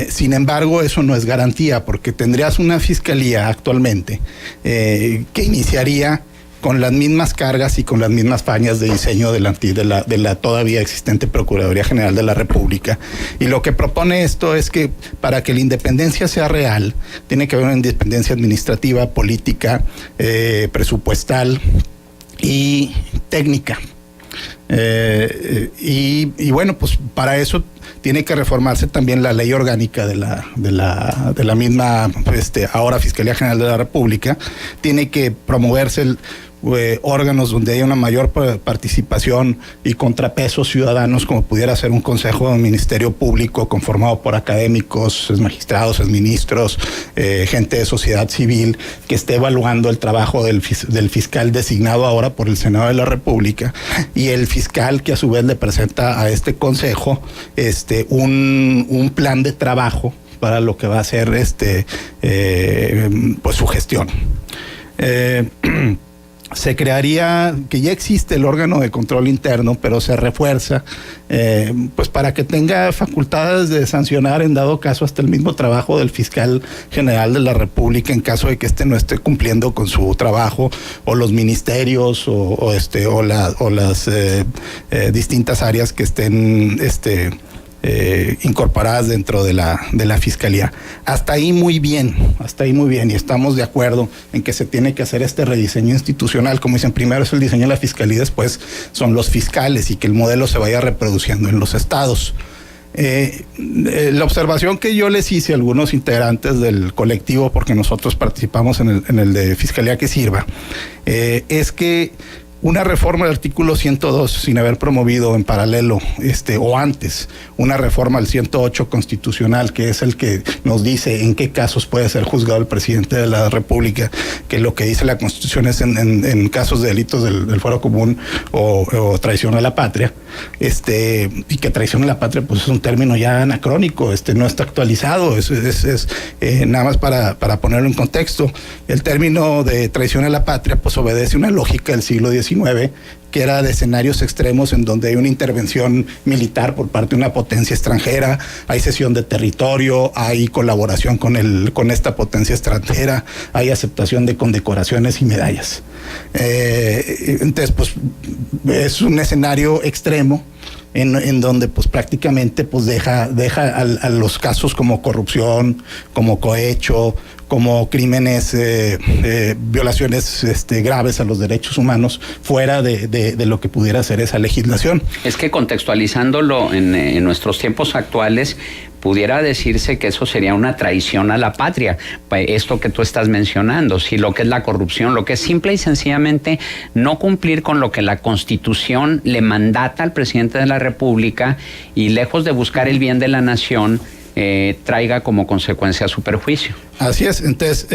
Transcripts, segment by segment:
Sin embargo, eso no es garantía, porque tendrías una fiscalía actualmente que iniciaría con las mismas cargas y con las mismas fañas de diseño de la todavía existente Procuraduría General de la República. Y lo que propone esto es que para que la independencia sea real, tiene que haber una independencia administrativa, política, presupuestal y técnica. Y bueno, pues para eso tiene que reformarse también la ley orgánica de la misma ahora Fiscalía General de la República. Tiene que promoverse órganos donde haya una mayor participación y contrapesos ciudadanos, como pudiera ser un consejo de ministerio público conformado por académicos, magistrados, ministros, gente de sociedad civil, que esté evaluando el trabajo del fiscal designado ahora por el Senado de la República, y el fiscal que a su vez le presenta a este consejo un plan de trabajo para lo que va a ser pues su gestión. Se crearía, que ya existe el órgano de control interno, pero se refuerza, pues para que tenga facultades de sancionar en dado caso hasta el mismo trabajo del fiscal general de la República en caso de que no esté cumpliendo con su trabajo, o los ministerios o las distintas áreas que estén incorporadas dentro de la fiscalía. Hasta ahí muy bien, y estamos de acuerdo en que se tiene que hacer este rediseño institucional. Como dicen, primero es el diseño de la fiscalía, después son los fiscales, y que el modelo se vaya reproduciendo en los estados. La observación que yo les hice a algunos integrantes del colectivo, porque nosotros participamos en el de Fiscalía que Sirva, es que una reforma del artículo 102 sin haber promovido en paralelo o antes una reforma al 108 constitucional, que es el que nos dice en qué casos puede ser juzgado el presidente de la República, que lo que dice la Constitución es en casos de delitos del fuero común o traición a la patria, y que traición a la patria pues es un término ya anacrónico, no está actualizado, es nada más para ponerlo en contexto. El término de traición a la patria pues obedece una lógica del siglo XIX, que era de escenarios extremos en donde hay una intervención militar por parte de una potencia extranjera, hay cesión de territorio, hay colaboración con esta potencia extranjera, hay aceptación de condecoraciones y medallas. Entonces, pues es un escenario extremo en donde pues prácticamente pues deja a los casos como corrupción, como cohecho, como crímenes, violaciones graves a los derechos humanos, fuera de lo que pudiera ser esa legislación. Es que contextualizándolo en nuestros tiempos actuales, pudiera decirse que eso sería una traición a la patria, esto que tú estás mencionando, si lo que es la corrupción, lo que es simple y sencillamente no cumplir con lo que la Constitución le mandata al presidente de la República, y lejos de buscar el bien de la nación, traiga como consecuencia su perjuicio. Así es. Entonces,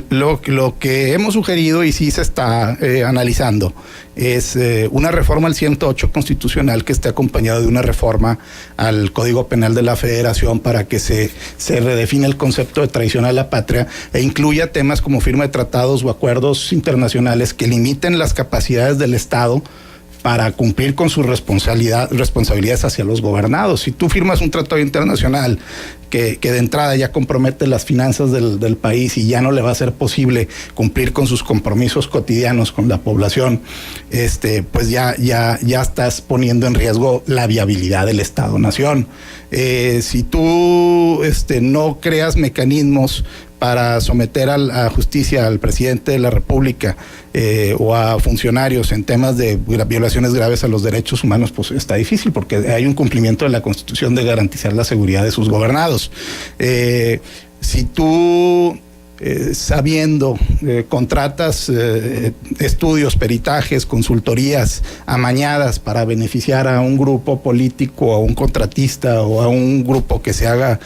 lo que hemos sugerido y sí se está analizando es una reforma al 108 constitucional que esté acompañado de una reforma al Código Penal de la Federación para que se redefine el concepto de traición a la patria e incluya temas como firma de tratados o acuerdos internacionales que limiten las capacidades del Estado para cumplir con sus responsabilidades hacia los gobernados. Si tú firmas un tratado internacional que de entrada ya compromete las finanzas del país y ya no le va a ser posible cumplir con sus compromisos cotidianos con la población, pues ya estás poniendo en riesgo la viabilidad del Estado-Nación. Si tú no creas mecanismos para someter a justicia al presidente de la República o a funcionarios en temas de violaciones graves a los derechos humanos, pues está difícil, porque hay un cumplimiento de la Constitución de garantizar la seguridad de sus gobernados. Si tú sabiendo, contratas estudios, peritajes, consultorías amañadas para beneficiar a un grupo político, a un contratista o a un grupo que se haga,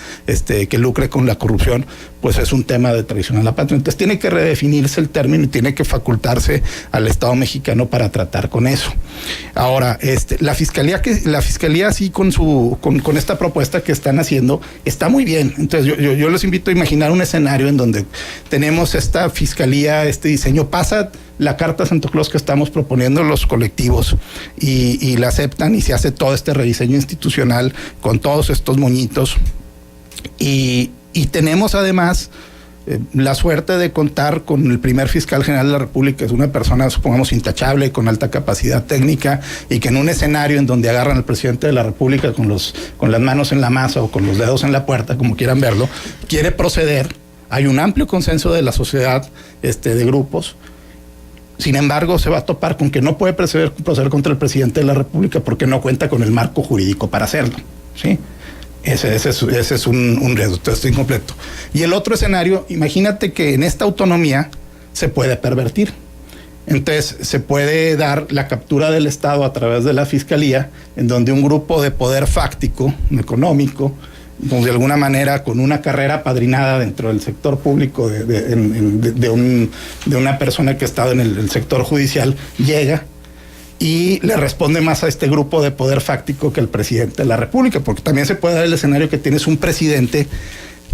que lucre con la corrupción, pues es un tema de traición a la patria. Entonces tiene que redefinirse el término y tiene que facultarse al Estado mexicano para tratar con eso. Ahora, la fiscalía sí con esta propuesta que están haciendo está muy bien. Entonces yo les invito a imaginar un escenario en donde tenemos esta fiscalía, este diseño, pasa la carta Santo Claus que estamos proponiendo los colectivos y la aceptan y se hace todo este rediseño institucional con todos estos moñitos. Y tenemos además la suerte de contar con el primer fiscal general de la República, es una persona, supongamos, intachable, con alta capacidad técnica, y que en un escenario en donde agarran al presidente de la República con las manos en la masa o con los dedos en la puerta, como quieran verlo, quiere proceder. Hay un amplio consenso de la sociedad, de grupos. Sin embargo, se va a topar con que no puede proceder contra el presidente de la República porque no cuenta con el marco jurídico para hacerlo, ¿sí? Ese es un riesgo, esto es incompleto. Y el otro escenario, imagínate que en esta autonomía se puede pervertir. Entonces, se puede dar la captura del Estado a través de la Fiscalía, en donde un grupo de poder fáctico, económico, donde de alguna manera con una carrera padrinada dentro del sector público de una persona que ha estado en el sector judicial, llega y le responde más a este grupo de poder fáctico que el presidente de la República, porque también se puede dar el escenario que tienes un presidente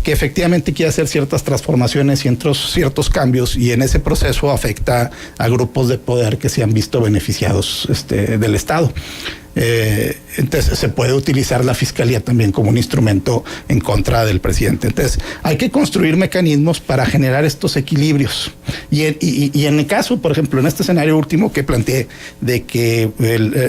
que efectivamente quiere hacer ciertas transformaciones y ciertos cambios, y en ese proceso afecta a grupos de poder que se han visto beneficiados del Estado. Entonces se puede utilizar la Fiscalía también como un instrumento en contra del presidente. Entonces hay que construir mecanismos para generar estos equilibrios, y en el caso, por ejemplo, en este escenario último que planteé, de que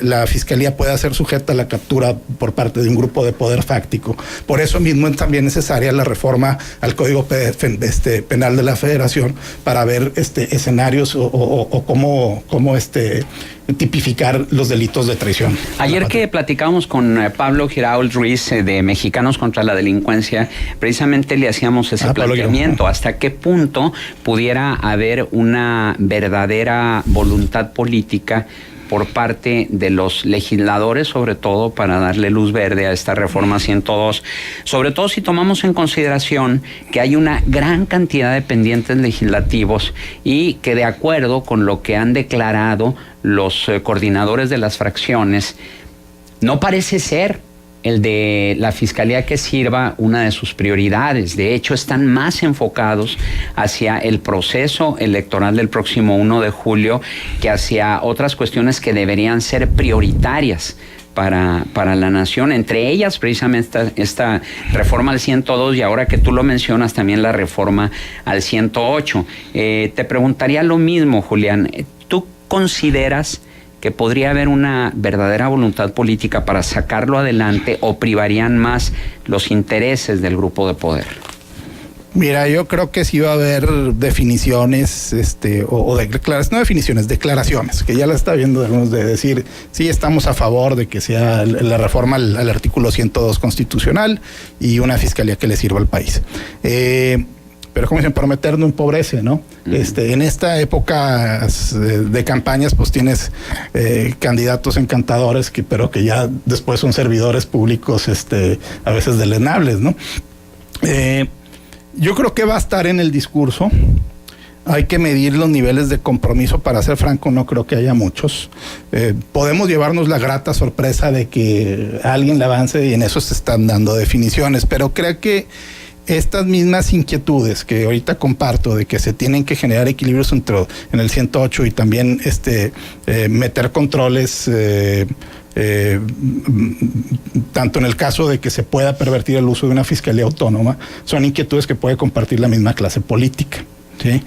la Fiscalía pueda ser sujeta a la captura por parte de un grupo de poder fáctico, por eso mismo es también necesaria la reforma al Código Penal de la Federación, para ver escenarios o cómo tipificar los delitos de traición. Ayer que platicábamos con Pablo Girault Ruiz de Mexicanos contra la Delincuencia, precisamente le hacíamos ese planteamiento: hasta qué punto pudiera haber una verdadera voluntad política por parte de los legisladores, sobre todo, para darle luz verde a esta reforma 102, sobre todo si tomamos en consideración que hay una gran cantidad de pendientes legislativos y que, de acuerdo con lo que han declarado los coordinadores de las fracciones, no parece ser el de la Fiscalía que sirva una de sus prioridades. De hecho, están más enfocados hacia el proceso electoral del próximo 1 de julio que hacia otras cuestiones que deberían ser prioritarias para la nación, entre ellas precisamente esta reforma al 102, y ahora que tú lo mencionas, también la reforma al 108. Te preguntaría lo mismo, Julián. ¿Tú consideras que podría haber una verdadera voluntad política para sacarlo adelante, o privarían más los intereses del grupo de poder? Mira, yo creo que sí va a haber definiciones, declaraciones, que ya la está viendo de algunos, de decir, sí, estamos a favor de que sea la reforma al artículo 102 constitucional y una fiscalía que le sirva al país. Pero como dicen, prometer no empobrece, ¿no? En esta época de campañas, pues tienes candidatos encantadores, pero que ya después son servidores públicos, a veces deleznables, ¿no? Yo creo que va a estar en el discurso. Hay que medir los niveles de compromiso. Para ser franco, no creo que haya muchos. Podemos llevarnos la grata sorpresa de que alguien le avance, y en eso se están dando definiciones, pero creo que estas mismas inquietudes que ahorita comparto, de que se tienen que generar equilibrios en el 108, y también meter controles, tanto en el caso de que se pueda pervertir el uso de una fiscalía autónoma, son inquietudes que puede compartir la misma clase política, ¿sí?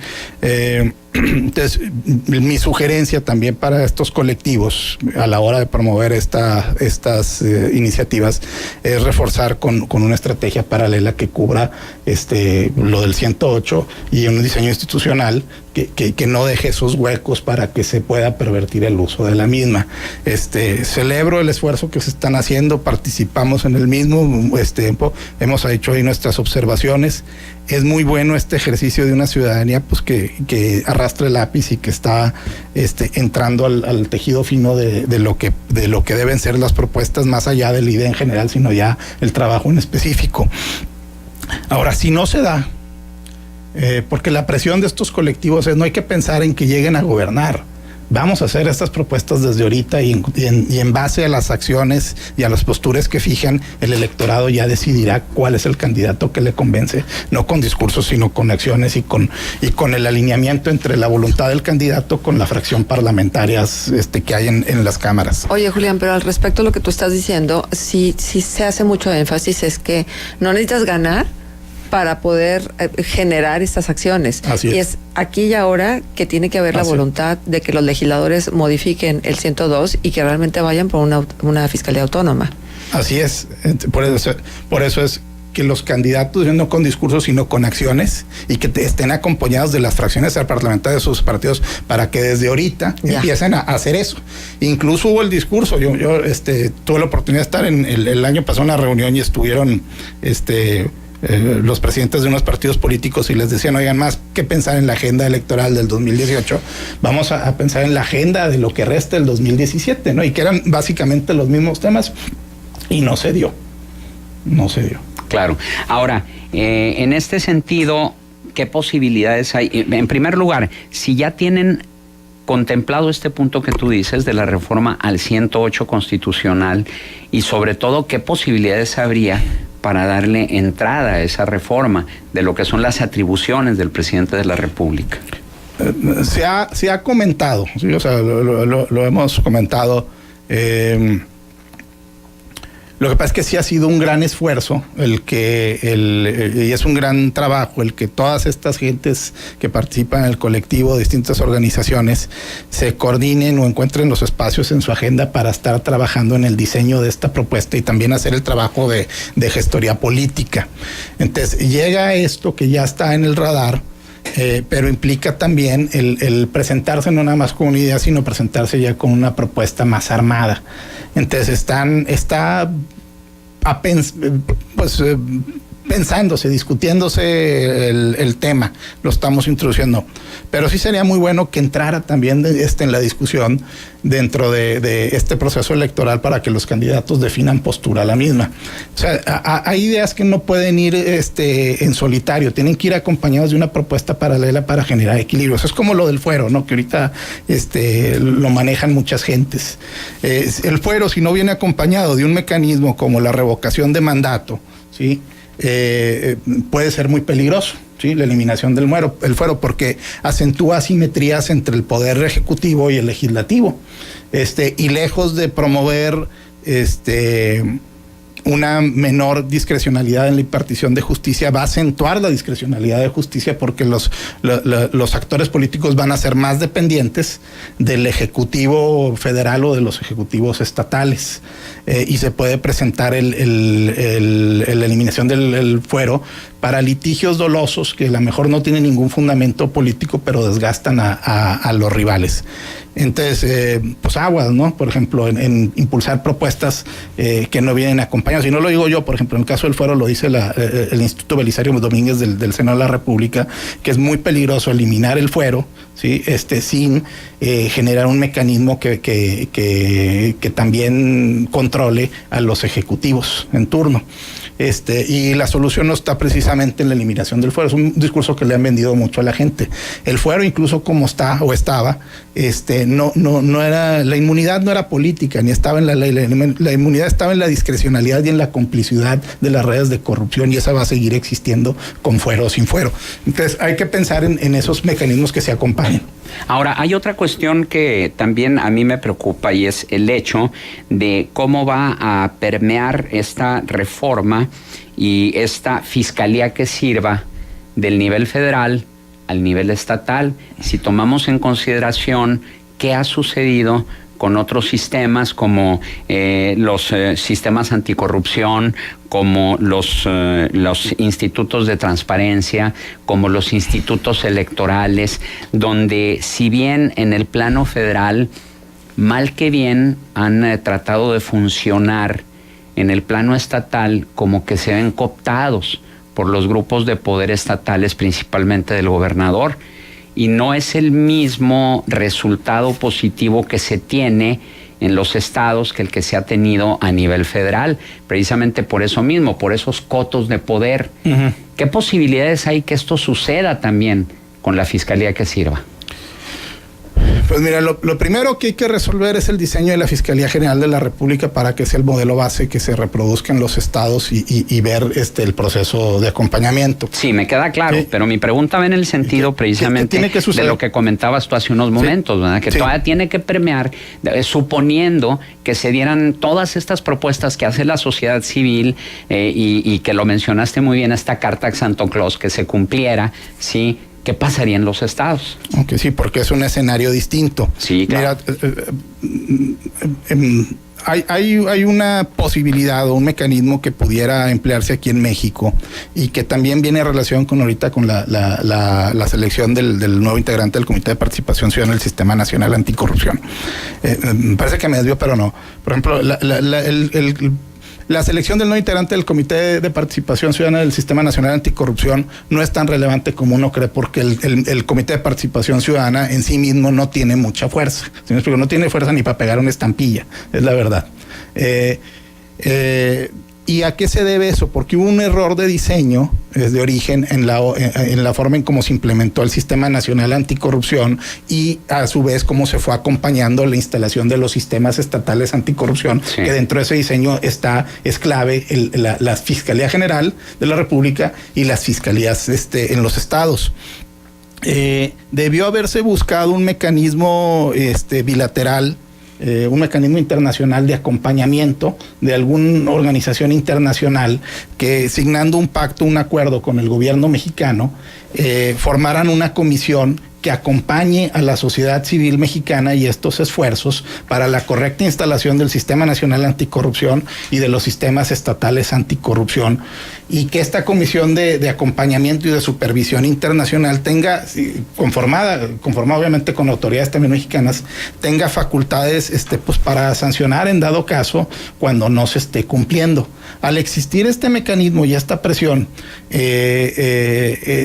Entonces, mi sugerencia también para estos colectivos a la hora de promover estas iniciativas es reforzar con una estrategia paralela que cubra lo del 108 y un diseño institucional que no deje esos huecos para que se pueda pervertir el uso de la misma. Celebro el esfuerzo que se están haciendo, participamos en el mismo, hemos hecho ahí nuestras observaciones. Es muy bueno este ejercicio de una ciudadanía, pues, que arrastra el lápiz y que está entrando al tejido fino de lo que deben ser las propuestas, más allá de la idea en general, sino ya el trabajo en específico. Ahora, si no se da, porque la presión de estos colectivos es, no hay que pensar en que lleguen a gobernar. vamos a hacer estas propuestas desde ahorita y en base a las acciones y a las posturas que fijan, el electorado ya decidirá cuál es el candidato que le convence, no con discursos, sino con acciones y con el alineamiento entre la voluntad del candidato con la fracción parlamentaria que hay en las cámaras. Oye, Julián, pero al respecto a lo que tú estás diciendo, sí se hace mucho énfasis, es que no necesitas ganar para poder generar estas acciones. Así es. Y es aquí y ahora que tiene que haber la voluntad de que los legisladores modifiquen el 102 y que realmente vayan por una fiscalía autónoma. Así es. Por eso es que los candidatos, no con discursos, sino con acciones, y que estén acompañados de las fracciones parlamentarias de sus partidos para que desde ahorita empiecen a hacer eso. Incluso hubo el discurso, yo tuve la oportunidad de estar el año pasado en una reunión y estuvieron los presidentes de unos partidos políticos y les decían, oigan, más que pensar en la agenda electoral del 2018, vamos a pensar en la agenda de lo que resta del 2017, ¿no? Y que eran básicamente los mismos temas, y no se dio. Claro. Ahora, en este sentido, ¿qué posibilidades hay? En primer lugar, si ya tienen contemplado este punto que tú dices de la reforma al 108 constitucional, y sobre todo, ¿qué posibilidades habría para darle entrada a esa reforma de lo que son las atribuciones del presidente de la República? Se ha comentado, ¿sí? O sea, lo hemos comentado. Lo que pasa es que sí ha sido un gran esfuerzo y es un gran trabajo el que todas estas gentes que participan en el colectivo de distintas organizaciones se coordinen o encuentren los espacios en su agenda para estar trabajando en el diseño de esta propuesta y también hacer el trabajo de gestoría política. Entonces llega esto que ya está en el radar, pero implica también el presentarse no nada más con una idea, sino presentarse ya con una propuesta más armada. Entonces pensándose, discutiéndose el tema, lo estamos introduciendo. Pero sí sería muy bueno que entrara también en la discusión dentro de este proceso electoral para que los candidatos definan postura a la misma. O sea, hay ideas que no pueden ir en solitario, tienen que ir acompañados de una propuesta paralela para generar equilibrios. Es como lo del fuero, ¿no? Que ahorita lo manejan muchas gentes. El fuero, si no viene acompañado de un mecanismo como la revocación de mandato, ¿sí? Puede ser muy peligroso, ¿sí? La eliminación del fuero, porque acentúa asimetrías entre el poder ejecutivo y el legislativo, y lejos de promover una menor discrecionalidad en la impartición de justicia, va a acentuar la discrecionalidad de justicia, porque los actores políticos van a ser más dependientes del ejecutivo federal o de los ejecutivos estatales, y se puede presentar la eliminación del fuero para litigios dolosos que a lo mejor no tienen ningún fundamento político, pero desgastan a los rivales. Entonces, pues aguas, ¿no? Por ejemplo, en impulsar propuestas que no vienen acompañadas. Y no lo digo yo, por ejemplo, en el caso del fuero lo dice el Instituto Belisario Domínguez del Senado de la República, que es muy peligroso eliminar el fuero, ¿sí? Sin generar un mecanismo que también controle a los ejecutivos en turno. Y la solución no está precisamente en la eliminación del fuero. Es un discurso que le han vendido mucho a la gente. El fuero, incluso como está o estaba, no era, la inmunidad no era política, ni estaba en la ley. La inmunidad estaba en la discrecionalidad y en la complicidad de las redes de corrupción, y esa va a seguir existiendo con fuero o sin fuero. Entonces hay que pensar en esos mecanismos que se acompañen. Ahora, hay otra cuestión que también a mí me preocupa, y es el hecho de cómo va a permear esta reforma y esta fiscalía que sirva del nivel federal al nivel estatal, si tomamos en consideración qué ha sucedido con otros sistemas como los sistemas anticorrupción, como los institutos de transparencia, como los institutos electorales, donde si bien en el plano federal, mal que bien, han tratado de funcionar, en el plano estatal como que se ven cooptados por los grupos de poder estatales, principalmente del gobernador, y no es el mismo resultado positivo que se tiene en los estados que el que se ha tenido a nivel federal, precisamente por eso mismo, por esos cotos de poder. Uh-huh. ¿Qué posibilidades hay que esto suceda también con la fiscalía que sirva? Pues mira, lo primero que hay que resolver es el diseño de la Fiscalía General de la República para que sea el modelo base que se reproduzca en los estados y ver el proceso de acompañamiento. Sí, me queda claro, pero mi pregunta va en el sentido precisamente de lo que comentabas tú hace unos momentos, ¿verdad? Que todavía tiene que permear, suponiendo que se dieran todas estas propuestas que hace la sociedad civil y que lo mencionaste muy bien, esta carta a Santo Claus, que se cumpliera, ¿sí? ¿Qué pasaría en los estados? Aunque sí, porque es un escenario distinto. Sí, claro. Mira, hay una posibilidad o un mecanismo que pudiera emplearse aquí en México y que también viene en relación con ahorita con la selección del nuevo integrante del Comité de Participación Ciudadana del Sistema Nacional Anticorrupción. Me parece que me desvió, pero no. Por ejemplo, la selección del nuevo integrante del Comité de Participación Ciudadana del Sistema Nacional Anticorrupción no es tan relevante como uno cree, porque el Comité de Participación Ciudadana en sí mismo no tiene mucha fuerza. ¿Sí me explico? No tiene fuerza ni para pegar una estampilla, es la verdad. ¿Y a qué se debe eso? Porque hubo un error de diseño de origen en la forma en cómo se implementó el Sistema Nacional Anticorrupción y a su vez cómo se fue acompañando la instalación de los sistemas estatales anticorrupción, que dentro de ese diseño es clave la Fiscalía General de la República y las fiscalías en los estados. Debió haberse buscado un mecanismo bilateral, un mecanismo internacional de acompañamiento de alguna organización internacional que, signando un pacto, un acuerdo con el gobierno mexicano, formaran una comisión que acompañe a la sociedad civil mexicana y estos esfuerzos para la correcta instalación del Sistema Nacional Anticorrupción y de los sistemas estatales anticorrupción, y que esta comisión de acompañamiento y de supervisión internacional tenga, conformada obviamente con autoridades también mexicanas, tenga facultades pues para sancionar en dado caso cuando no se esté cumpliendo. Al existir este mecanismo y esta presión,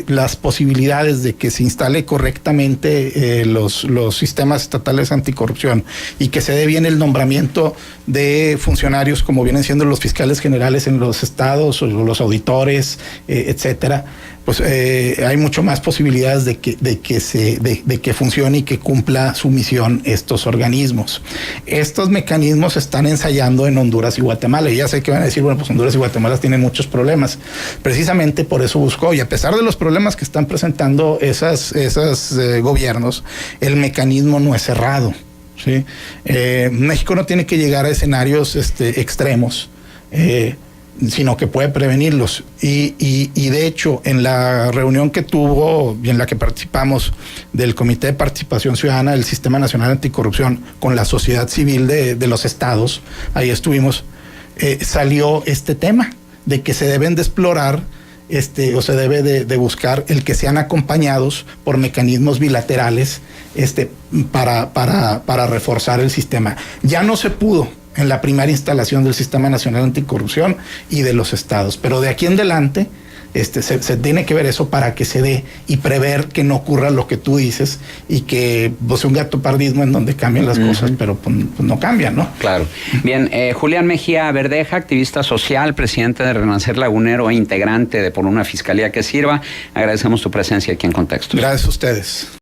las posibilidades de que se instale correctamente los sistemas estatales anticorrupción y que se dé bien el nombramiento de funcionarios como vienen siendo los fiscales generales en los estados o los auditores, etcétera, pues hay mucho más posibilidades de que funcione y que cumpla su misión estos organismos. Estos mecanismos se están ensayando en Honduras y Guatemala, y ya sé que van a decir, bueno, pues Honduras y Guatemala tienen muchos problemas. Precisamente por eso buscó, y a pesar de los problemas que están presentando esos gobiernos, el mecanismo no es cerrado, ¿sí? México no tiene que llegar a escenarios extremos, sino que puede prevenirlos. Y de hecho, en la reunión que tuvo y en la que participamos del Comité de Participación Ciudadana del Sistema Nacional Anticorrupción con la sociedad civil de los estados, ahí estuvimos, salió este tema de que se deben de explorar o se debe de buscar el que sean acompañados por mecanismos bilaterales para reforzar el sistema. Ya no se pudo en la primera instalación del Sistema Nacional Anticorrupción y de los estados, pero de aquí en adelante se tiene que ver eso para que se dé y prever que no ocurra lo que tú dices y que pues un gatopardismo en donde cambian las cosas, pero pues no cambian, ¿no? Claro. Bien, Julián Mejía Verdeja, activista social, presidente de Renacer Lagunero e integrante de Por una Fiscalía que Sirva. Agradecemos tu presencia aquí en Contextos. Gracias a ustedes.